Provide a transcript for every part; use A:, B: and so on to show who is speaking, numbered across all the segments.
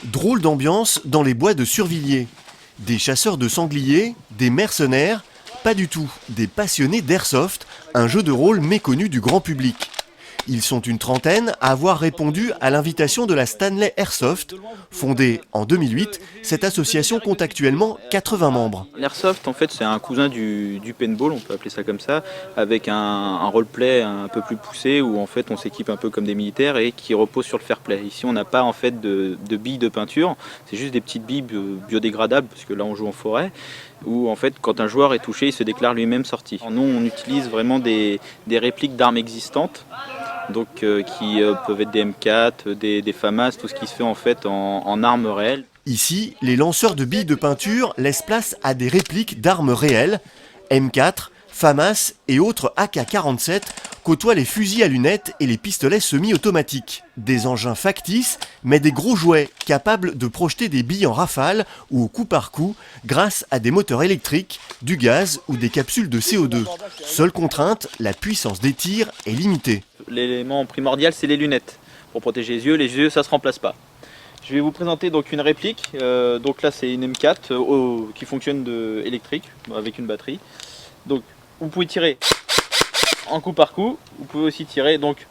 A: Drôle d'ambiance dans les bois de Survilliers. Des chasseurs de sangliers, des mercenaires, pas du tout, des passionnés d'airsoft, un jeu de rôle méconnu du grand public. Ils sont une trentaine à avoir répondu à l'invitation de la Stanley Airsoft. Fondée en 2008, cette association compte actuellement 80 membres.
B: L'airsoft, en fait, c'est un cousin du paintball, on peut appeler ça comme ça, avec un roleplay un peu plus poussé où en fait on s'équipe un peu comme des militaires et qui repose sur le fair play. Ici, on n'a pas en fait de billes de peinture, c'est juste des petites billes biodégradables parce que là on joue en forêt. Où en fait, quand un joueur est touché, il se déclare lui-même sorti. Nous, on utilise vraiment des répliques d'armes existantes. Donc, qui peuvent être des M4, des FAMAS, tout ce qui se fait en fait en armes réelles.
A: Ici, les lanceurs de billes de peinture laissent place à des répliques d'armes réelles. M4, FAMAS et autres AK-47 côtoient les fusils à lunettes et les pistolets semi-automatiques. Des engins factices, mais des gros jouets capables de projeter des billes en rafale ou au coup par coup grâce à des moteurs électriques, du gaz ou des capsules de CO2. Seule contrainte, la puissance des tirs est limitée.
B: L'élément primordial, c'est les lunettes. Pour protéger les yeux, ça ne se remplace pas. Je vais vous présenter donc une réplique. Donc là, c'est une M4 qui fonctionne électrique avec une batterie. Donc, vous pouvez tirer en coup par coup. Vous pouvez aussi tirer donc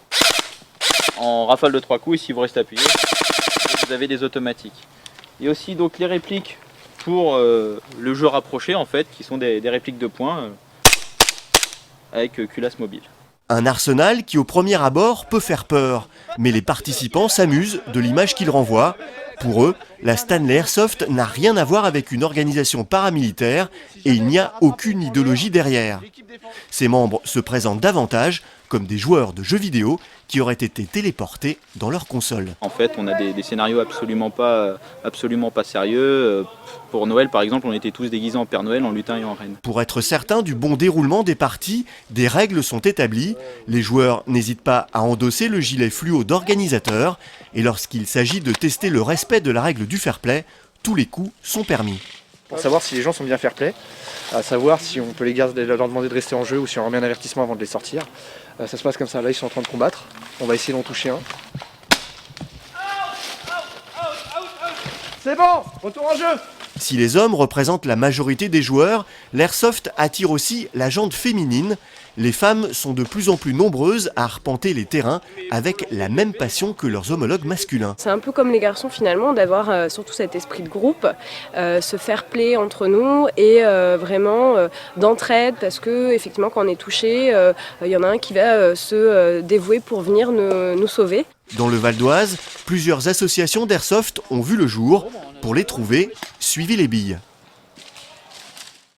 B: en rafale de 3 coups. Et si vous restez appuyé, vous avez des automatiques. Il y a aussi donc les répliques pour le jeu rapproché en fait, qui sont des répliques de poing avec culasse mobile.
A: Un arsenal qui au premier abord peut faire peur, mais les participants s'amusent de l'image qu'il renvoie. Pour eux, la Stanley Airsoft n'a rien à voir avec une organisation paramilitaire et il n'y a aucune idéologie derrière. Ses membres se présentent davantage comme des joueurs de jeux vidéo qui auraient été téléportés dans leur console.
B: En fait, on a des scénarios absolument pas sérieux. Pour Noël, par exemple, on était tous déguisés en Père Noël, en lutin et en reine.
A: Pour être certain du bon déroulement des parties, des règles sont établies. Les joueurs n'hésitent pas à endosser le gilet fluo d'organisateur. Et lorsqu'il s'agit de tester le respect de la règle du fair play, tous les coups sont permis.
C: Pour savoir si les gens sont bien fair play, à savoir si on peut leur demander de rester en jeu ou si on remet un avertissement avant de les sortir. Ça se passe comme ça, là ils sont en train de combattre. On va essayer d'en toucher un. C'est bon, retour en jeu.
A: Si les hommes représentent la majorité des joueurs, l'airsoft attire aussi la gente féminine. Les femmes sont de plus en plus nombreuses à arpenter les terrains avec la même passion que leurs homologues masculins.
D: C'est un peu comme les garçons finalement, d'avoir surtout cet esprit de groupe, se fair play entre nous et vraiment d'entraide parce que effectivement quand on est touché, il y en a un qui va se dévouer pour venir nous sauver.
A: Dans le Val d'Oise, plusieurs associations d'airsoft ont vu le jour. Pour les trouver, suivez les billes.